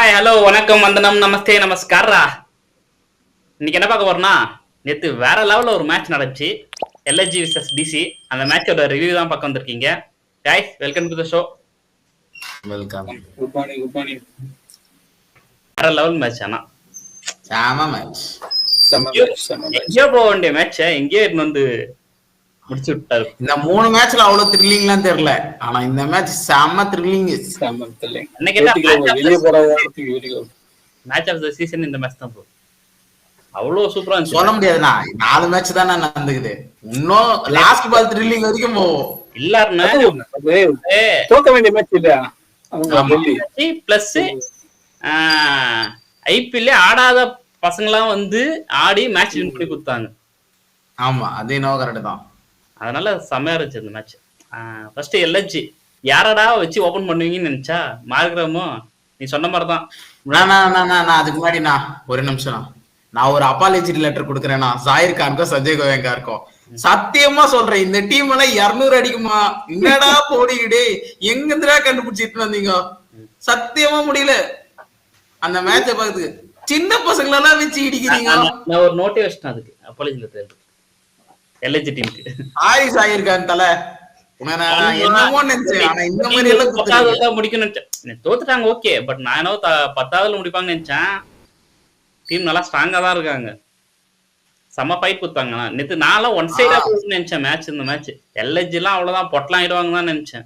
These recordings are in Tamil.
ஹாய் ஹலோ வணக்கம் வந்தனம் நமஸ்தே நமஸ்காரா. இன்னைக்கு என்ன பார்க்க போறோம்னா, நேற்று வேற லெவலில் ஒரு மேட்ச் நடந்துச்சு. LSG versus DC. அந்த மேட்சோட ரிவ்யூ தான் பார்க்க வந்திருக்கீங்க. Guys welcome to the show. Welcome. Good morning. வேற லெவல் மேட்ச். ஆனா சாம மேட்ச். எங்கேயோ போக வேண்டிய மேட்ச எங்கேயோ வந்து முடிச்சு விட்டாரு. இந்த 3 மேட்ச்ல அவ்வளவு த்ரில்லிங்லாம் தெரியல, ஆனா இந்த மேட்ச் செம்ம thrilling. Match of the season இந்த மேட்ச் தான் ப்ரோ. அவ்வளவு சூப்பரா இருந்துச்சு. சொல்ல முடியாதுண்ணா, 4 மேட்ச் தானே நடந்துக்குது. இன்னும் லாஸ்ட் பால் த்ரில்லிங் வரைக்கும் போகும். எல்லாருன்னா தோக்க வேண்டிய மேட்ச் இல்ல. பிளஸ் ஐபிஎல்ல ஆடாத பசங்களாம் வந்து ஆடி மேட்ச் வின் பண்ணி கொடுத்தாங்க. ஆமா, அது என்னவோ கரெக்ட் தான். அதனால செம்மையா இருந்துச்சு இந்த மேட்ச். ஃபர்ஸ்ட் எல்எஸ்ஜி யாரடா வச்சு ஓபன் பண்ணுவீங்கன்னு நினைச்சா மார்க்ரமும் நீ சொன்ன மாதிரிதான். அதுக்கு முன்னாடி ஒரு நிமிஷம் நான் ஒரு அப்பாலஜி லெட்டர் கொடுக்குறேன்னா ஜாகிர் கானுக்கும் சஞ்சய் கோயங்காருக்கும் சத்தியமா சொல்றேன், இந்த டீம் எல்லாம் 200 அடிக்குமா? என்னடா போடிக்கிட்டே எங்க இருந்துடா கண்டுபிடிச்சிட்டு வந்தீங்க? சத்தியமா முடியல அந்த மேட்ச பாக்குறதுக்கு. சின்ன பசங்களெல்லாம் வச்சு இடிக்கிறீங்க. நான் ஒரு நோட்டே வச்சிட்டேன் அதுக்கு அப்பாலஜி லெட்டர் எல்எஸ்ஜி டீமுக்கு. ஆய் ஜாகிர் கான் தல என்னமோ நினைச்சேன், ஆனா இந்த மாதிரி எல்லாம் 10வது முடிக்கணும்னு நினைச்சேன். தோத்துட்டாங்க ஓகே, பட் நான் என்ன 10வது முடிப்பாங்கன்னு நினைச்சேன். டீம் நல்லா ஸ்ட்ராங்கா தான் இருக்காங்க. செம்ம ஃபைட் கொடுத்தாங்க. நேற்று நான்லாம் ஒன் சைடா போகுதுன்னு நினைச்சேன் மேட்ச். இந்த மேட்ச் எல்எஸ்ஜி எல்லாம் அவ்வளவுதான் பொட்டலாம் ஆயிடுவாங்க தான் நினைச்சேன்.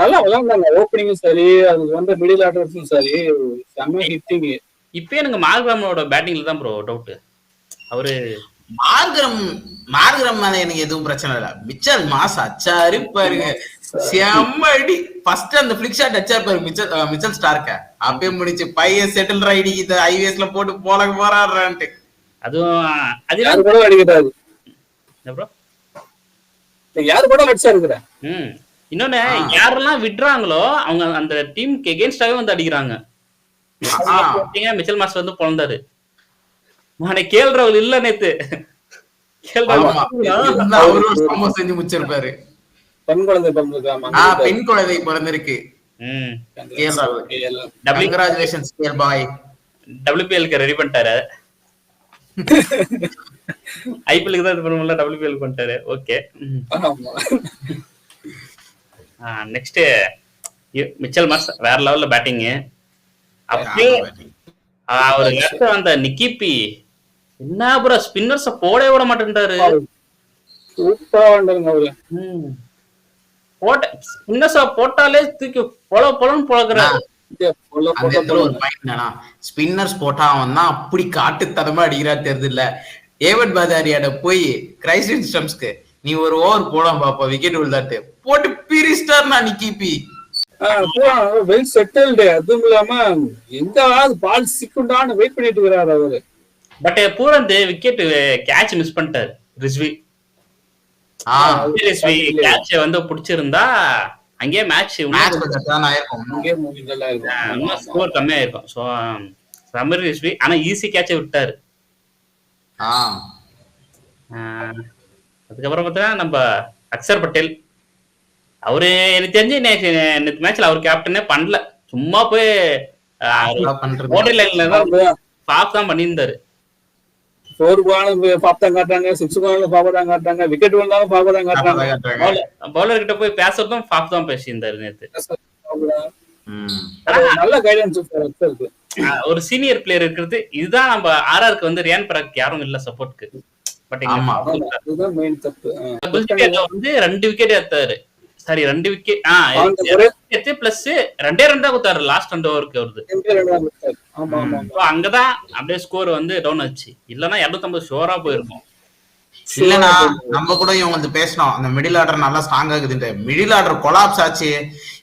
நல்லா விளையாண்டாங்க. ஓப்பனிங்கும் சரி, அது வந்து மிடில் ஆர்டர்ஸும் சரி, செம்ம ஹிட்டிங். இப்போ எனக்கு மார்க்ரமோட பேட்டிங்ல தான் ப்ரோ டவுட். அவரு மார்க்ரம் மேல எனக்கு எதுவும் பிரச்சனை இல்ல. மிச்சல் மாஸ் அச்சாரு பாருங்க, செம்ம அடி. ஃபர்ஸ்ட் அந்த ஃபிளிக் ஷாட் அச்சாரு பாருங்க மிச்சல் ஸ்டார்க்க. அப்பயே முடிச்சு பையன் செட்டில் ரைடிக்கு ஐவிஎஸ்ல போட்டு போறான்ட்டு. அதுவும் அது யாரு கூட அடிக்கிறாரு ப்ரோ, யாரு கூட அடிச்சா இருக்கிற. இன்னொன்னு யாரெல்லாம் விடுறாங்களோ அவங்க அந்த டீமுக்கு எகென்ஸ்டாவே வந்து அடிக்கிறாங்க. மிச்சல் மாஸ் வந்து பொழந்தாரு. கேஎல் ராகுல் இல்ல நேத்து. செஞ்சு முடிச்சிருப்பாரு. பெண் குழந்தை பிறந்திருக்கு. டபிள்யூபிஎல்க்கு ரெடி பண்ணிட்டாரு. ஐபிஎல்க்கு தான் இது பண்ணுவோம்ல, டபிள்யூபிஎல் பண்ணிட்டாரு. ஓகே, நெக்ஸ்ட் மிச்சல் மாஸ் வேற லெவல்ல பேட்டிங். அப்படியே அவரு அந்த நிக்கிபி என்ன ப்ரோ ஸ்பின்னர்ஸ் போடவே விட மாட்டேன்றாரு. போட்டாலே தூக்கி பொலன்னு பொழக்கிறாரு. ஸ்பின்னர்ஸ் போட்டா அவன் தான் அப்படி காட்டுத்தனமா அடிக்கிறா தெரியுது இல்ல. ஏவட் பாதாரியாட போய் கிரைஸ்டன் ஸ்டம்ஸ்க்கு நீ ஒரு ஓவர் போடாம பாப்பா விக்கெட் விழுந்தாட்டு போட்டு பிரிஸ்டார் நான் நிக்கிபி வெல் செட்டில்டு. அதுவும் இல்லாம எங்க பால் சிக்குண்டான்னு வெயிட் பண்ணிட்டு இருக்கிறாரு அவரு. பட் பூரந்த் விக்கெட் கேட்ச் மிஸ் பண்ணிட்டாரு. ரிஸ்வி கேட்ச் வந்து பிடிச்சிருந்தா அங்கேயே மேட்ச் ஸ்கோர் கம்மியா இருக்கும். சோ சமீர் ரிஸ்வி ஆனா ஈஸி கேட்சை விட்டாரு. அதுக்கப்புறம் பார்த்தீங்கன்னா நம்ம அக்சர் பட்டேல், அவரு எனக்கு தெரிஞ்சு நேற்று மேட்ச்ல அவர் கேப்டனே பண்ணல. சும்மா போய் பவுண்டரி லைன்ல தான் பண்ணியிருந்தாரு. விக்கெட் விழுந்தாலும் பவுலர் கிட்ட போய் பேசுறதும் பாப் தான் பேசியிருந்தாரு நேத்து. நல்ல கைடன்ஸ். ஒரு சீனியர் பிளேயர் இருக்கிறது இதுதான். நம்ம ஆர்ஆருக்கு வந்து ரியான் பராக் யாரும் இல்ல சப்போர்ட்க்கு. பட் வந்து 2 விக்கெட் எடுத்தாரு. சாரி 2 விக்கெட் பிளஸ் 2 ரன் தான் கொடுத்தாரு லாஸ்ட் 2 ஓவருக்கு வருது. அங்கதான் அப்படியே ஸ்கோர் வந்து டவுன் ஆச்சு. இல்லன்னா 250 ஷோரா போயிருக்கும். இல்லனா நம்ம கூட இவங்க வந்து பேசணும், அந்த மிடில் ஆர்டர் நல்லா ஸ்ட்ராங் ஆகுது. மிடில் ஆர்டர் கொலாப்ஸ் ஆச்சு.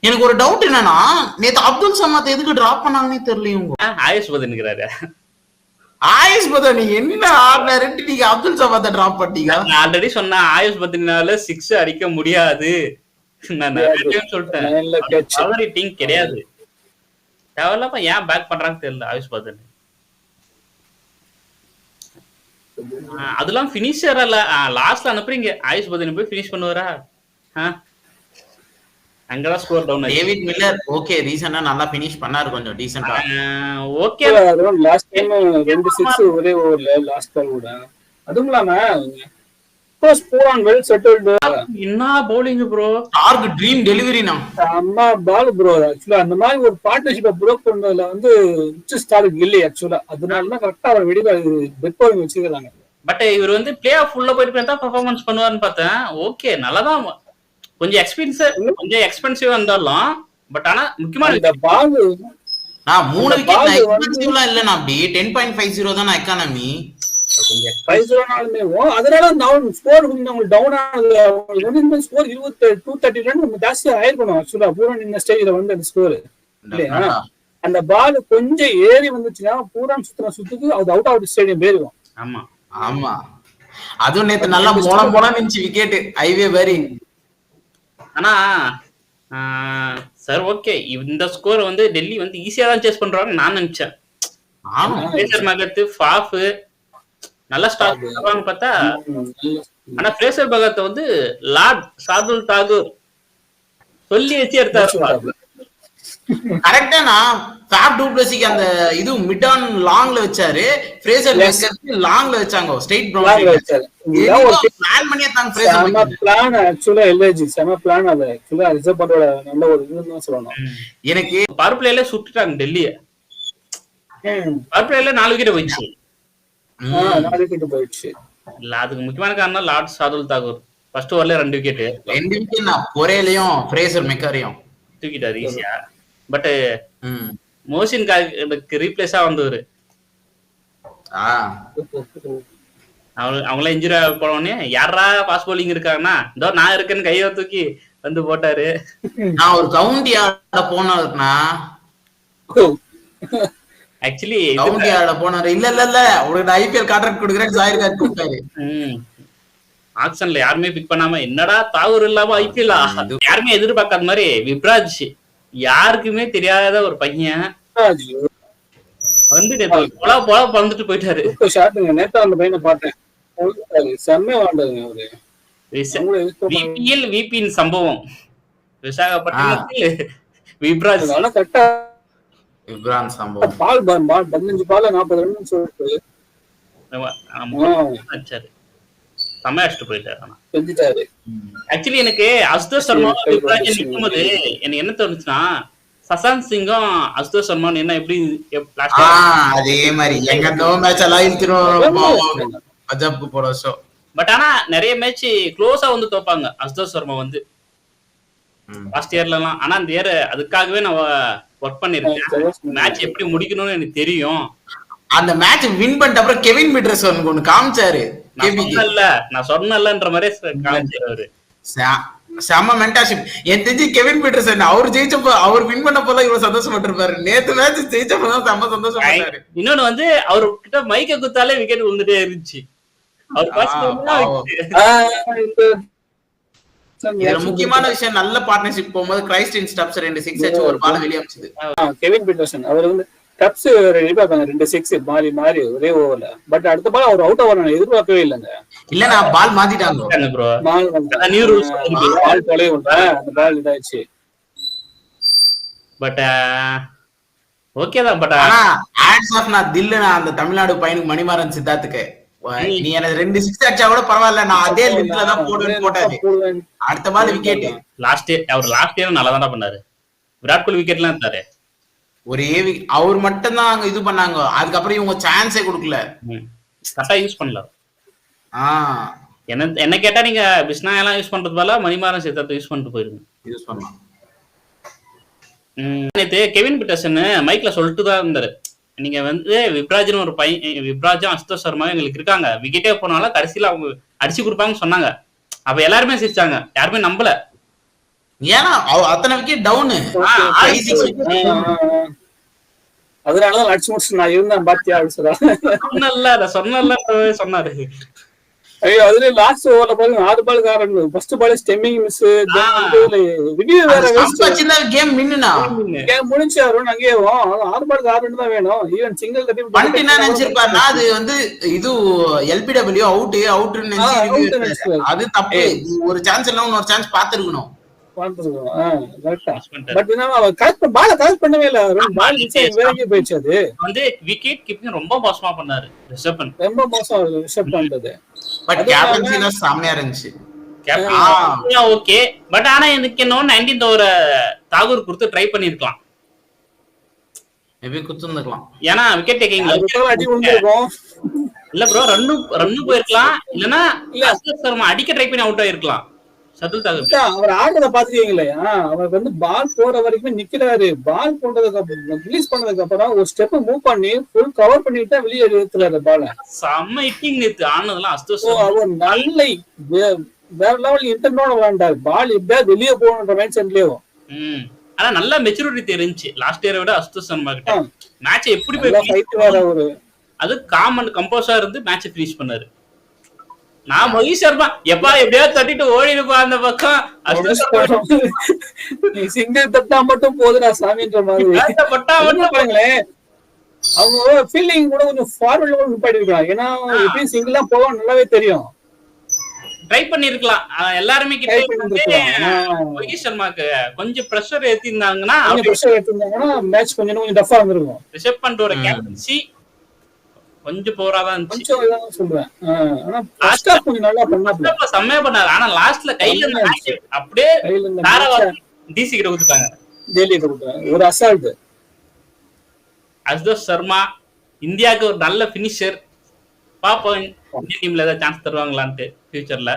எனக்கு ஒரு டவுட் என்னன்னா, நேத்து அப்துல் சமாத் எதுக்கு டிராப் பண்ணாங்கன்னே தெரியல. இவங்க ஆயுஷ் பதன்கிறாரு. ஆயுஷ் பதன் என்ன ஆர்டர் நீங்க அப்துல் சமாத்தை டிராப் பண்ணீங்க? நான் ஆல்ரெடி சொன்ன ஆயுஷ் பதனால 6 அடிக்க முடியாது. நான் சொல்லிட்டேன் கிடையாது. தேவையில்லாம ஏன் பேக் பண்றாங்க தெரியல ஆயுஷ் பதன். அதெல்லாம் பினிஷர் அல்ல. லாஸ்ட்ல அனுப்புறீங்க ஆயுஷ் பதன் போய் பினிஷ் பண்ணுவாரா? அங்கதான் ஸ்கோர் டவுன் ஆச்சு. டேவிட் மில்லர் ஓகே ரீசெண்டா நல்லா பினிஷ் பண்ணாரு கொஞ்சம் டீசெண்டா. ஓகே லாஸ்ட் டைம் 2 6 ஒரே ஓவர்ல லாஸ்ட் பால் கூட. அதுவும் இல்லாம போரான் வெல் செட்டில்டு. என்ன bowling ப்ரோ, டார்க் ட்ரீம் டெலிவரினா அம்மா பால் ப்ரோ. ஆக்சுவலா அந்த மாதிரி ஒரு பார்ட்னர்ஷிப்பை ப்ரோக் பண்ணதுல வந்து ஸ்டார்க்கு இல்லை ஆக்சுவலா. அதனாலதான் கரெக்டா அவர் வெடிவா பெட் பவுலிங் வச்சிருக்காங்க. பட் இவர் வந்து பிளே ஆஃப் உள்ள போயிட்டு தான் பெர்ஃபார்மன்ஸ் பண்ணுவாருன்னு பார்த்தேன். ஓகே நல்லாதான், கொஞ்சம் எக்ஸ்பென்சிவ் இருந்தாலும் பட் ஆனா முக்கியமான இந்த பால் நான் 3 விக்கெட் எக்ஸ்பென்சிவ்லாம் இல்ல, நான் அப்படி 10.50 தான் எக்கானமி. அதனால ஸ்கோர் கொஞ்சம் டவுன் ஆனது. ஸ்கோர் 230 ரன் நம்ம ஜாஸ்தியா ஆயிருக்கணும் ஆக்சுவலா பூரான் இந்த ஸ்டேஜ்ல வந்து அந்த ஸ்கோர் இல்லையா. அந்த பால் கொஞ்சம் ஏறி வந்துச்சுன்னா பூரான் சுத்துக்கு அது அவுட் ஆஃப் ஸ்டேடியம் போயிருக்கும். ஆமா ஆமா, அதுவும் நேத்து நல்லா போல நின்னுச்சு விக்கெட் ஹைவே வேரி. ஆனா சார் ஓகே, இந்த ஸ்கோர் வந்து டெல்லி வந்து ஈஸியா தான் சேஸ் பண்றாங்க நான் நினைச்சேன். பிரேசர் மகத் ஃபாஃப் நல்லா ஸ்டார்ட் பண்ணுவாங்க பார்த்தா. ஆனா பிரேசர் பகத் வந்து லார்ட் ஷார்துல் தாகூர் சொல்லி வச்சு எடுத்தாரு. கரெக்டானா ஃபேப் டூப்ளசிக்கு அந்த இது மிட் ஆன் லாங்ல வச்சாரு, பிரேசர் பகத் லாங்ல வச்சாங்க ஸ்ட்ரைட் பிரவுன் வச்சாரு. பிளான் பண்ணியே தாங்க பிரேசர் பகத் பிளான் ஆக்சுவலா எல்ஏஜி செம பிளான். அது ஆக்சுவலா ரிசர்வ் பண்றோட நல்ல ஒரு இதுன்னு சொல்லணும். எனக்கு பவர் பிளேல சுட்டுட்டாங்க டெல்லியை. பவர் பிளேல 4 விக்கெட் போயிடுச்சு. 4 விக்கெட் போயிடுச்சு. இல்ல அதுக்கு முக்கியமான காரணம் லார்ட் ஷார்துல் தாகூர் ஃபர்ஸ்ட் ஓவர்ல 2 விக்கெட் நான் பொரேலையும் பிரேசர் மெக்காரையும் தூக்கிட்டாரு ஈஸியா. பட் மோசின் காருக்கு ரீப்ளேஸா வந்தவரு அவங்கள இன்ஜுரி போனோடனே யாரா ஃபாஸ்ட் பவுலிங் இருக்காங்கன்னா இதோ நான் இருக்கேன்னு கையை தூக்கி வந்து போட்டாரு. நான் ஒரு கவுண்டி ஆட போனேன்னா ஆக்சுவலி கவுண்டி ஆட போனாரு. இல்ல உங்களுக்கு ஐபிஎல் கான்ட்ராக்ட் கொடுக்குறேன் ஜாயிர் கார்டு கொடுத்தாரு. ஆக்ஷன்ல யாருமே பிக் பண்ணாம என்னடா தாகூர் இல்லாம ஐபிஎல் யாருமே எதிர்பார்க்காத மாதிரி விப்ராஜ் யாருக்குமே தெரியாத ஒரு பையன் வந்து போல பறந்துட்டு போயிட்டாரு. நேத்தா அந்த பையனை பார்த்தேன், செம்மையா வாழ்ந்தாருங்க அவரு. விபியின் சம்பவம் விசாகப்பட்டினத்தில் விப்ராஜ் கரெக்டா இப்ரான் சம்பவம் பால் 15 பால் 40 ரன் சொல்லிட்டு சமையாச்சிட்டு போயிட்டாரு. ஆனா செஞ்சுட்டாரு. ஆக்சுவலி எனக்கு அசுதோஷ் சர்மா விப்ராஜ் நிக்கும்போது எனக்கு என்ன தோணுச்சுன்னா சசாந்த் சிங்கும் அசுதோஷ் சர்மா என்ன எப்படி அதே மாதிரி எங்க மேட்ச் எல்லாம் இழுத்துரும் அஜப்க்கு போற ஷோ. பட் ஆனா நிறைய மேட்ச் க்ளோஸா வந்து தோப்பாங்க அசுதோஷ் சர்மா வந்து லாஸ்ட் இயர்ல எல்லாம். ஆனா இந்த இயர் அதுக்காகவே நான் ஒர்க் பண்ணிருக்கேன். மேட்ச் எப்படி முடிக்கணும்னு எனக்கு தெரியும். அந்த மேட்ச் வின் பண்ணிட்ட அப்புறம் கெவின் பீட்டர்சன் ஒன்னு காமிச்சாரு. நான் சொன்னேன்ன்ற மாதிரி காமிச்சாரு. செம மென்டார்ஷிப். என் தெரிஞ்சு கெவின் பீட்டர்சன் அவர் ஜெயிச்சப்போ அவர் வின் பண்ண போல இவ்வளவு சந்தோஷப்பட்டிருப்பாரு. நேத்து மேட்ச் ஜெயிச்சப்பதான் செம சந்தோஷப்பட்டாரு. இன்னொன்னு வந்து அவரு கிட்ட மைக்க குத்தாலே விக்கெட் விழுந்துட்டே இருந்துச்சு. முக்கியமான விஷயம் நல்ல பார்ட்னர்ஷிப் போகும்போது கிரைஸ்டின் ஸ்டப்ஸ் 2 6 அடிச்சு ஒரு பால் வெளிய அடிச்சது. கெவின் பீட்டர்சன் அவர் வந்து ஸ்டப்ஸ் எதிர்பார்ப்பாங்க 2 6 மாறி மாறி ஒரே ஓவர்ல. பட் அடுத்த பால் அவர் அவுட் ஆவார் எதிர்பார்க்கவே இல்லங்க. இல்ல நான் பால் மாத்திட்டாங்க ப்ரோ. பால் தொலை விட அந்த பால் இதாச்சு. பட் ஓகே தான். பட் ஆனா ஹேட்ஸ் ஆஃப் நான் தில்லுனா அந்த தமிழ்நாடு பையனுக்கு மணிமாறன் சித்தார்த்துக்கு நீ எனக்கு 2 6 அடிச்சா கூட பரவாயில்ல நான் அதே லிஸ்ட்ல தான் போடுவேன்னு போட்டாரு. அடுத்த பால் விக்கெட். லாஸ்ட் இயர் நல்லா தான் பண்ணாரு. விராட் கோலி விக்கெட்லாம் எடுத்தாரு. ஒரே அவர் மட்டும் தான் அங்க இது பண்ணாங்க. அதுக்கப்புறம் இவங்க சான்ஸே கொடுக்கல. கரெக்டா யூஸ் பண்ணல. என்ன கேட்டா நீங்க பிஸ்னா எல்லாம் யூஸ் பண்றது போல மணிமாறன் சித்தார்த்தை யூஸ் பண்ணிட்டு போயிருங்க. யூஸ் பண்ணலாம். நேத்து கெவின் பீட்டர்சன் மைக்ல சொல்லிட்டு தான் இருந்தாரு, நீங்க வந்து விப்ராஜ்னு ஒரு பையன், விப்ராஜும் அசுதோஷ் சர்மாவும் எங்களுக்கு இருக்காங்க, விக்கெட்டே போனாலும் கடைசியில அவங்க அடிச்சு கொடுப்பாங்கன்னு சொன்னாங்க. அப்ப எல்லாருமே சிரிச்சாங்க, யாருமே நம்பல. ஏன்னா அத்தனை விக்கெட் டவுன். அதனாலதான் அடிச்சு முடிச்சு நான் இருந்தேன் பாத்தியா சொன்னல சொன்னாரு. ஐயோ அதுல லாஸ்ட் ஓவர்ல பாருங்க 6 பால் காரணம். First ball stumping miss. Review வேற வேஸ்ட். கேம் மின்னுனா கேம் முடிஞ்சு அவரும் அங்கேயே 6 பால் காரணம் தான் வேணும். ஈவன் சிங்கிள் கட்டி பண்ணினா நினைச்சிருப்பாருனா அது வந்து இது எல்பிடபிள்யூ அவுட்னு நினைச்சு அது தப்பு. ஒரு சான்ஸ் இல்ல இன்னொரு சான்ஸ் பாத்துருக்கணும். பட் அவன் கரெக்ட் பண்ணவே இல்ல. பால் வேற எங்கேயும் போயிடுச்சு. அது வந்து விக்கெட் கீப்பிங் ரொம்ப மோசமா பண்ணாரு ரிஷப் பண்ட். ரொம்ப மோசம் ரிஷப் பண்றது. பட் கேப்டன்சில செமையா இருந்துச்சு. ஓகே பட் ஆனா எனக்கு என்ன 19th ஓவர் தாகூர் கொடுத்து ட்ரை பண்ணிருக்கலாம். மேபி குத்துந்துக்கலாம். ஏன்னா விக்கெட் டேக்கிங்ல அடி விழுந்திருக்கும். இல்ல ப்ரோ ரன்னு போயிருக்கலாம். இல்லனா அஸ்கர் சர்மா அடிக்க ட்ரை பண்ணி அவுட் ஆயிருக்கலாம். சதுல் தாகூர் அவர் ஆடுறத பாத்துக்கீங்களே, அவருக்கு வந்து பால் போற வரைக்கும் நிக்கிறாரு. பால் போட்டதுக்கு அப்புறம் ரிலீஸ் பண்ணதுக்கு அப்புறம் ஒரு ஸ்டெப் மூவ் பண்ணி ஃபுல் கவர் பண்ணிட்டு வெளியே எடுத்துறாரு பால. செம்ம ஹிட்டிங் நேத்து ஆனதெல்லாம் அஸ்கர் அவர் நல்ல வேற லெவல் இன்டர்னோட விளையாண்டாரு. பால் எப்படியாவது வெளியே போகணுன்ற மைண்ட் செட்லயும். ஆனா நல்ல மெச்சூரிட்டி தெரிஞ்சு லாஸ்ட் இயரை விட அஸ்தோஷ் சர்மா கிட்ட மேட்ச் எப்படி போய் அது காமன் கம்போஸா இருந்து மேட்ச் ஃபினிஷ் பண்ணாரு. நான் மகேஷ் சர்மா எப்பா எப்படியாவது தட்டிட்டு ஓடிடுப்பா அந்த பக்கம். சிங்கிள் தட்டா மட்டும் போதுடா சாமின்ற மாதிரி பாருங்களேன். அவங்க ஃபீல்டிங் கூட கொஞ்சம் ஃபார்வர்ட்ல கூட நிப்பாட்டிருக்காங்க. ஏன்னா எப்படி சிங்கிளா போவோம் நல்லாவே தெரியும். ட்ரை பண்ணிருக்கலாம் எல்லாருமே கிட்ட. மகேஷ் சர்மாக்கு கொஞ்சம் பிரஷர் ஏத்திருந்தாங்கன்னா மேட்ச் கொஞ்சம் டஃபா இருந்திருக்கும். ரிஷப் பண்டோட கேப்டன்சி கொஞ்சம் போராதான் இருந்துச்சு சொல்றேன். கொஞ்சம் நல்லா பண்ணாரு, செம்மையா பண்ணாரு. ஆனா லாஸ்ட்ல கையில அப்படியே டிசி கிட்ட கொடுத்துட்டாங்க. டெல்லி கொடுத்தாங்க ஒரு அசால்ட். அஸ்தோஷ் சர்மா இந்தியாவுக்கு ஒரு நல்ல பினிஷர். பாப்போம் இந்தியன் டீம்ல ஏதாவது சான்ஸ் தருவாங்களான்ட்டு ஃபியூச்சர்ல.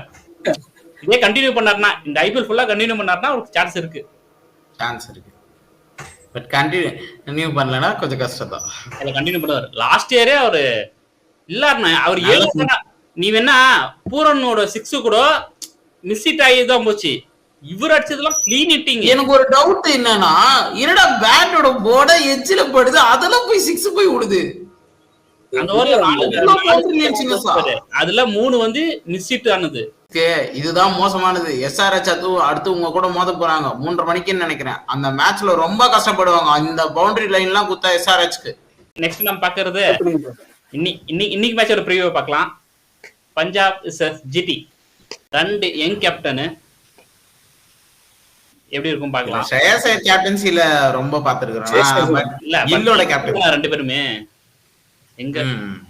இதே கண்டினியூ பண்ணாருன்னா இந்த ஐபிஎல் ஃபுல்லா கண்டினியூ பண்ணாருன்னா ஒரு சான்ஸ் இருக்கு. பட் கண்டினியூ பண்ணலனா கொஞ்சம் கஷ்டம் தான். அத கண்டினியூ பண்ணுவாரு. லாஸ்ட் இயரே அவரு இல்லன்னா அவர் 7 நீ வேணா பூரனோட 6 கூட மிஸ் ஹிட் ஆகி தான் போச்சு. இவர் அடிச்சதெல்லாம் க்ளீன் ஹிட்டிங். எனக்கு ஒரு டவுட் என்னன்னா, என்னடா பேட்டோட போர்ட எட்ஜ்ல படுது, அதெல்லாம் போய் 6 போய் விடுது. அந்த ஓவர்ல அதுல 3 வந்து மிஸ் ஹிட் ஆனது. இதுதான் மோசமானது. எஸ்ஆர்எச் அடுத்து உங்க கூட மோத போறாங்க 3:30 மணிக்குன்னு நினைக்கிறேன். அந்த மேட்ச்ல ரொம்ப கஷ்டப்படுவாங்க. அந்த பவுண்டரி லைன் எல்லாம் குத்தா எஸ்ஆர்எச்க்கு. நெக்ஸ்ட் நம்ம பாக்குறது இன்னைக்கு மேட்சோட ப்ரிவியூ பார்க்கலாம். Punjab vs GT. 2 young captain எப்படி இருக்கும் பார்க்கலாம். ஷேயஸ் கேப்டன்சில ரொம்ப பாத்துருக்கேன். இல்லோட கேப்டன் 2 பேருமே எங்க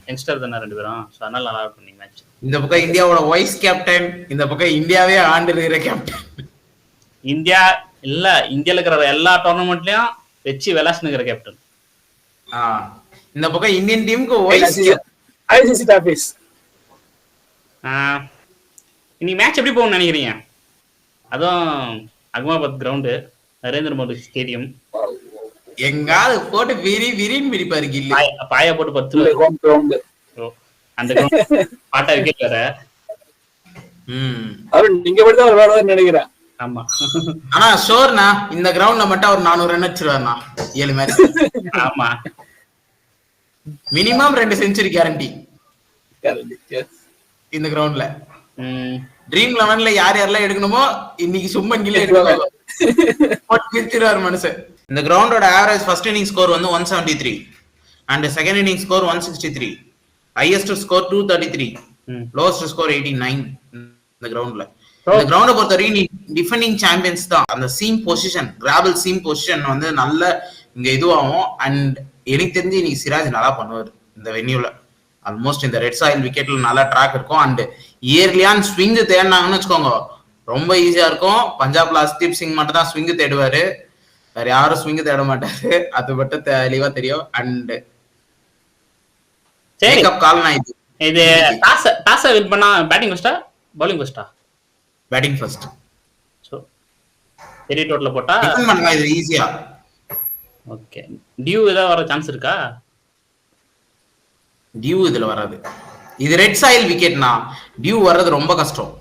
யங்ஸ்டர் தான 2 பேரும். சோ அதனால நல்லா இருக்கும் மேட்ச். இந்த பக்கம் இந்தியாவோட வைஸ் கேப்டன், இந்த பக்கம் இந்தியாவே ஆண்டு இருக்கிற கேப்டன். இந்தியா இல்ல இந்தியால இருக்கிற எல்லா டோர்னமெண்ட்லயும் வெச்சி விளாசுங்கிற கேப்டன். இந்த பக்கம் இந்தியன் டீமுக்கு வைஸ் ஐசிசி டாபிஸ். இன்னைக்கு மேட்ச் எப்படி போகும்னு நினைக்கிறீங்க? அதுவும் அகமதாபாத் கிரவுண்டு, நரேந்திர மோடி ஸ்டேடியம். எங்காவது போட்டு விரின்னு பிரிப்பாரு கில்லி. பாய போட்டு 10 அந்த பாட்டா விக்கெட் வேற. நீங்க மட்டும் தான் விளையாடுவார்னு நினைக்கிறேன். ஆமா. ஆனா ஷோர்னா இந்த கிரவுண்ட்ல மட்டும் அவர் 400 ரன் அடிச்சிருவாருண்ணா 7 மேட்ச். ஆமா. மினிமம் 2 செஞ்சுரி கேரண்டி இந்த கிரவுண்ட்ல. ட்ரீம் 11ல யார் யாரெல்லாம் எடுக்கணுமோ இன்னைக்கு சும்மன் கில்ல எடுப்பாங்க. மனுஷன். இந்த கிரவுண்டோட ஆவரேஜ் ஃபர்ஸ்ட் இன்னிங் ஸ்கோர் வந்து 173 and second inning score 163. Highest score 233, lowest score 89 இந்த கிரவுண்ட்ல. இந்த கிரவுண்ட பொறுத்தவரைக்கும் நீ டிஃபெண்டிங் சாம்பியன்ஸ் தான். அந்த seam position, gravel seam position வந்து நல்ல இங்க இதுவாகும். அண்ட் எனக்கு தெரிஞ்சு இன்னைக்கு சிராஜ் நல்லா பண்ணுவார் இந்த வென்யூல. ஆல்மோஸ்ட் இந்த ரெட் சாயில் விக்கெட்ல நல்ல ட்ராக் இருக்கும். அண்ட் இயர்லியான் ஸ்விங் தேடினாங்கன்னு வச்சுக்கோங்க ரொம்ப ஈஸியா இருக்கும். பஞ்சாப்ல ஹர்ஷ்தீப் சிங் மட்டும் தான் ஸ்விங் தேடுவாரு, வேற யாரும் ஸ்விங் தேட மாட்டாரு. அது மட்டும் தெளிவா தெரியும். அண்ட் இது டாஸ் வின் பண்ணா பேட்டிங் ஃபர்ஸ்டா பவுலிங் ஃபர்ஸ்டா? Batting first. சோ பெரிய டோட்டல் போட்டா டிஃபெண்ட் பண்ணலாம் இது ஈஸியா. ஓகே. டியூ ஏதாவது வர சான்ஸ் இருக்கா? டியூ இதுல வராது. இது ரெட் சாயில் விக்கெட்னா டியூ வர்றது ரொம்ப கஷ்டம்.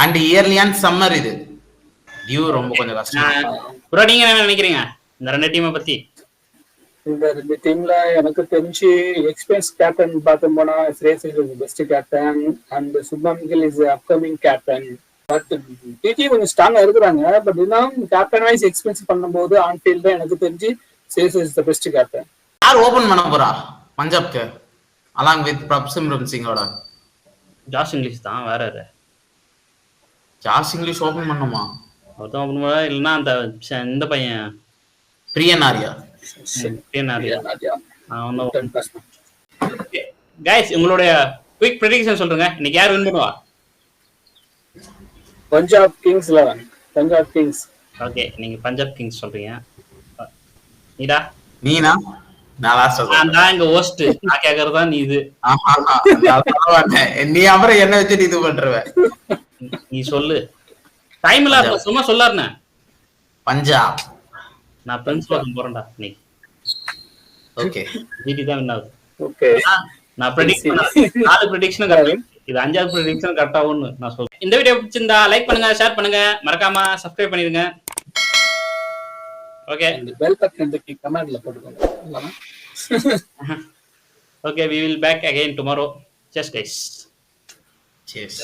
அண்ட் இயர்லியான் சம்மர் இது டியூ ரொம்ப கொஞ்சம் கஷ்டம். ப்ரோ நீங்க என்ன நினைக்கிறீங்க இந்த 2 டீமை பத்தி? இந்த 2 டீம்ல எனக்கு தெரிஞ்சு எக்ஸ்பீரியன்ஸ் கேப்டன் பார்க்க போனா Shreyas Iyer is best captain and Shubman Gill is upcoming captain. But DD கொஞ்சம் ஸ்ட்ராங்கா இருக்கிறாங்க. பட் இன்னும் கேப்டன் வைஸ் எக்ஸ்பீரியன்ஸ் பண்ணும்போது ஆன் ஃபீல்ட் தான் எனக்கு தெரிஞ்சு Shreyas is the best captain. யார் ஓபன் பண்ண போறா பஞ்சாப்க்கு அலாங் வித் பிரப்சிம்ரன் சிங்கோட? ஜாஸ் இங்கிலீஷ் தான். வேற யாரு? ஜாஸ் இங்கிலீஷ் ஓபன் பண்ணுமா? கௌதம் அப்புறமா இல்லைன்னா அந்த இந்த பையன் பிரியன் ஆர்யா. கைஸ் உங்களுடைய குயிக் ப்ரெடிக்ஷன் சொல்லுங்க, இன்னைக்கு யார் வின் பண்ணுவா? Punjab Kings 11. Punjab Kings. Okay, நீங்க பஞ்சாப் கிங்ஸ் சொல்றீங்க. நீடா? நீனா? நான் லாஸ்ட் சொல்றேன். நான் இங்க ஹோஸ்ட், நான் கேக்குறதா நீ இது. நீ அப்புறம் என்ன வச்சு இது பண்றவ? நீ சொல்லு. டைம்ல சும்மா சொல்லாருண்ணே. பஞ்சாப். நான் பிரின்சிபல் போறேன்டா நீ. ஓகே, ஜிடி தான் வின் ஆகுது. ஓகே, நான் ப்ரெடிக்ட் பண்ண 4 ப்ரெடிக்ஷனும் கரெக்ட். இது 5வது ப்ரெடிக்ஷன் கரெக்ட் ஆகும்னு நான் சொல்றேன். இந்த வீடியோ பிடிச்சிருந்தா லைக் பண்ணுங்க, ஷேர் பண்ணுங்க, மறக்காம சப்ஸ்கிரைப் பண்ணிடுங்க. ஓகே, இந்த பெல் பட்டன் தட்டி கமெண்ட்ல போட்டுக்கோங்க. Okay, we will back again tomorrow. Cheers, guys. cheers.